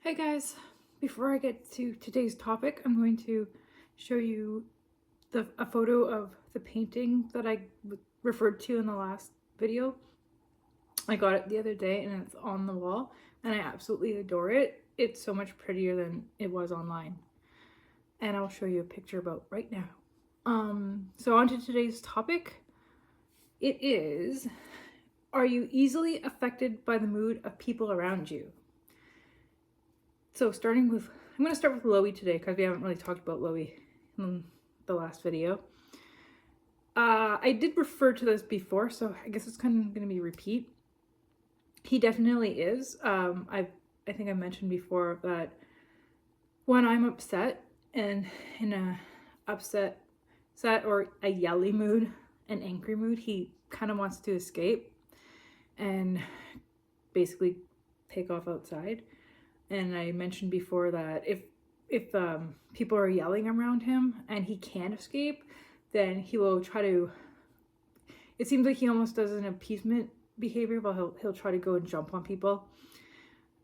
Hey guys, before I get to today's topic, I'm going to show you a photo of the painting that I referred to in the last video. I got it the other day and it's on the wall and I absolutely adore it. It's so much prettier than it was online. And I'll show you a picture about right now. So on to today's topic. It is, are you easily affected by the mood of people around you? So I'm going to start with Lowie today because we haven't really talked about Lowie in the last video. I did refer to this before, so I guess it's kind of going to be a repeat. He definitely is. I think I mentioned before that when I'm upset and in a upset or a yelly mood, an angry mood, he kind of wants to escape and basically take off outside. And I mentioned before that if people are yelling around him and he can't escape, then he will try to, it seems like he almost does an appeasement behavior, but he'll try to go and jump on people.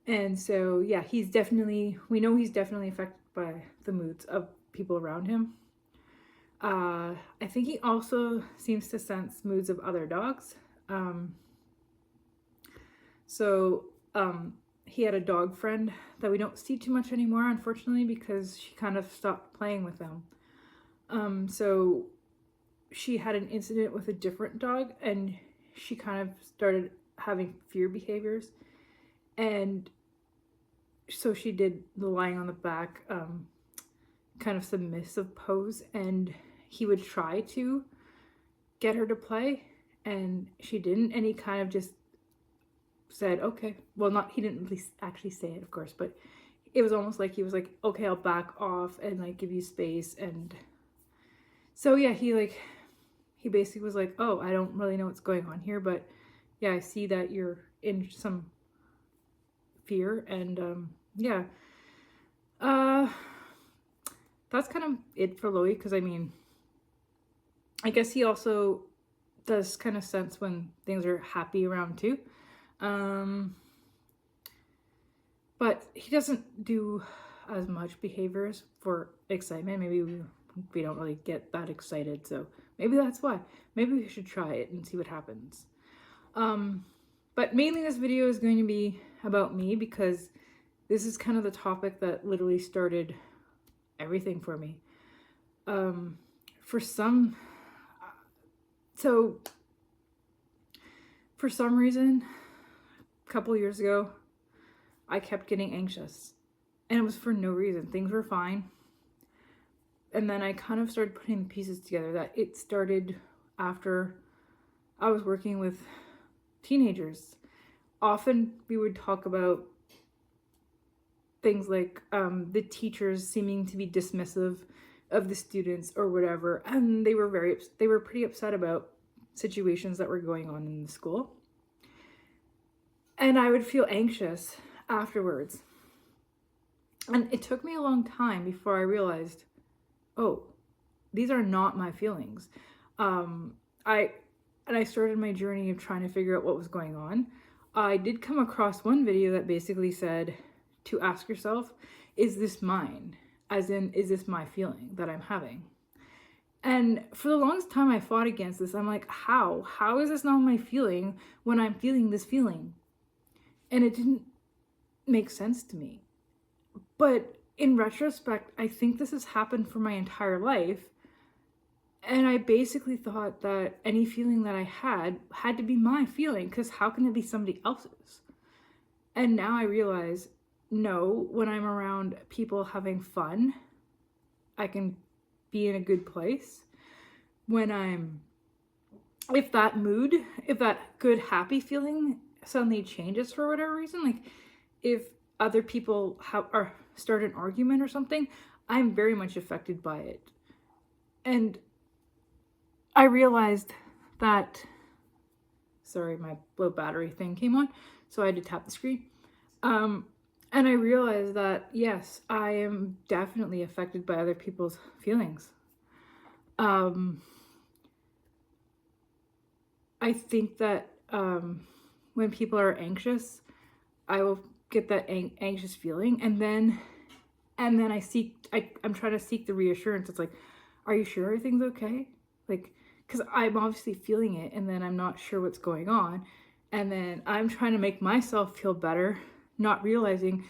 And so, yeah, we know he's definitely affected by the moods of people around him. I think he also seems to sense moods of other dogs. He had a dog friend that we don't see too much anymore, unfortunately, because she kind of stopped playing with them. So she had an incident with a different dog and she kind of started having fear behaviors. And so she did the lying on the back, kind of submissive pose, and he would try to get her to play and she didn't, and he kind of just said, okay, well, he didn't really actually say it, of course, but it was almost like he was like, okay, I'll back off and like give you space. And so yeah, he basically was like, oh, I don't really know what's going on here, but yeah, I see that you're in some fear. And yeah, that's kind of it for Lowie, because I mean, I guess he also does kind of sense when things are happy around too. But he doesn't do as much behaviors for excitement. Maybe we don't really get that excited, so maybe that's why. Maybe we should try it and see what happens. But mainly this video is going to be about me, because this is kind of the topic that literally started everything for me. For some reason, a couple years ago, I kept getting anxious, and it was for no reason. Things were fine. And then I kind of started putting the pieces together that it started after I was working with teenagers. Often we would talk about things like the teachers seeming to be dismissive of the students or whatever, and they were pretty upset about situations that were going on in the school. And I would feel anxious afterwards. And it took me a long time before I realized, oh, these are not my feelings. I started my journey of trying to figure out what was going on. I did come across one video that basically said to ask yourself, is this mine? As in, is this my feeling that I'm having? And for the longest time I fought against this. I'm like, how? How is this not my feeling when I'm feeling this feeling? And it didn't make sense to me. But in retrospect, I think this has happened for my entire life. And I basically thought that any feeling that I had to be my feeling, because how can it be somebody else's? And now I realize, no, when I'm around people having fun, I can be in a good place. If that good, happy feeling suddenly changes for whatever reason, like if other people start an argument or something, I'm very much affected by it. And I realized that, sorry, my low battery thing came on, so I had to tap the screen. And I realized that, yes, I am definitely affected by other people's feelings. I think that when people are anxious, I will get that anxious feeling, and then I'm trying to seek the reassurance. It's like, are you sure everything's okay? Like, because I'm obviously feeling it, and then I'm not sure what's going on, and then I'm trying to make myself feel better, not realizing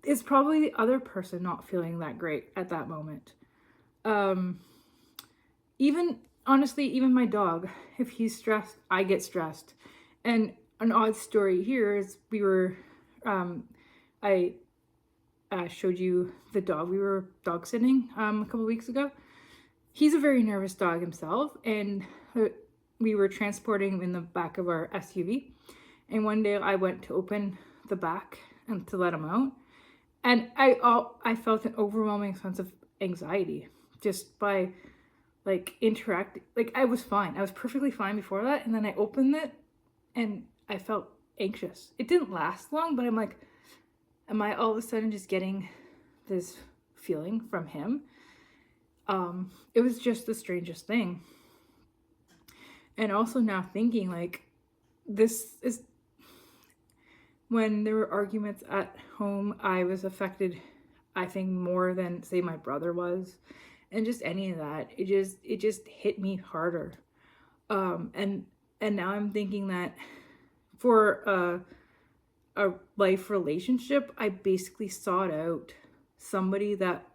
it's probably the other person not feeling that great at that moment. Even honestly, even my dog, if he's stressed, I get stressed. And an odd story here is I showed you the dog we were dog sitting a couple weeks ago. He's a very nervous dog himself, and we were transporting him in the back of our SUV. And one day I went to open the back and to let him out, and I felt an overwhelming sense of anxiety just by like interacting. Like, I was fine. I was perfectly fine before that, and then I opened it and I felt anxious. It didn't last long, but I'm like, am I all of a sudden just getting this feeling from him? It was just the strangest thing. And also now thinking, like, this is when there were arguments at home, I was affected, I think, more than, say, my brother was. And just any of that, it just hit me harder. And now I'm thinking that for a life relationship, I basically sought out somebody that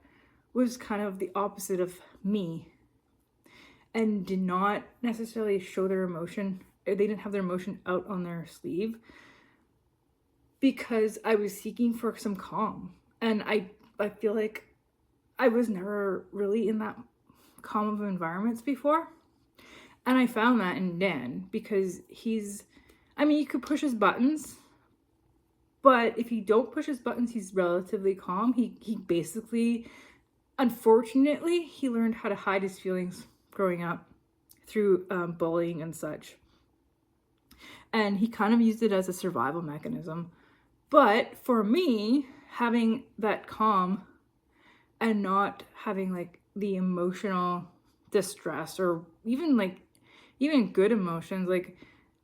was kind of the opposite of me and did not necessarily show their emotion, or they didn't have their emotion out on their sleeve, because I was seeking for some calm. And I feel like I was never really in that calm of environments before. And I found that in Dan, because you could push his buttons, but if you don't push his buttons, he's relatively calm. He basically, unfortunately, he learned how to hide his feelings growing up through bullying and such. And he kind of used it as a survival mechanism. But for me, having that calm and not having like the emotional distress, or even good emotions, like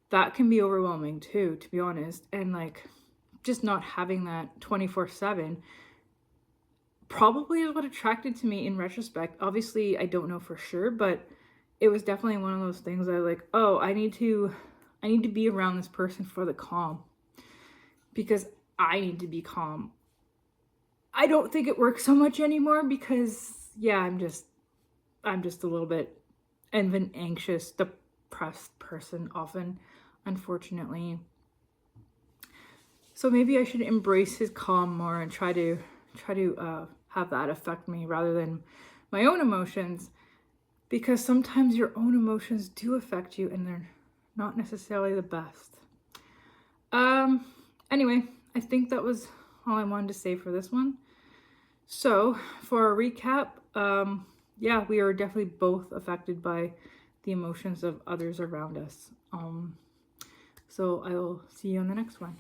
that can be overwhelming too, to be honest. And like just not having that 24/7 probably is what attracted to me in retrospect. Obviously, I don't know for sure, but it was definitely one of those things I was like, oh, I need to be around this person for the calm, because I need to be calm. I don't think it works so much anymore, because yeah, I'm just a little bit of an anxious, depressed person often, unfortunately. So maybe I should embrace his calm more and try to have that affect me rather than my own emotions, because sometimes your own emotions do affect you and they're not necessarily the best. Anyway, I think that was all I wanted to say for this one. So for a recap, yeah, we are definitely both affected by the emotions of others around us. So I will see you on the next one.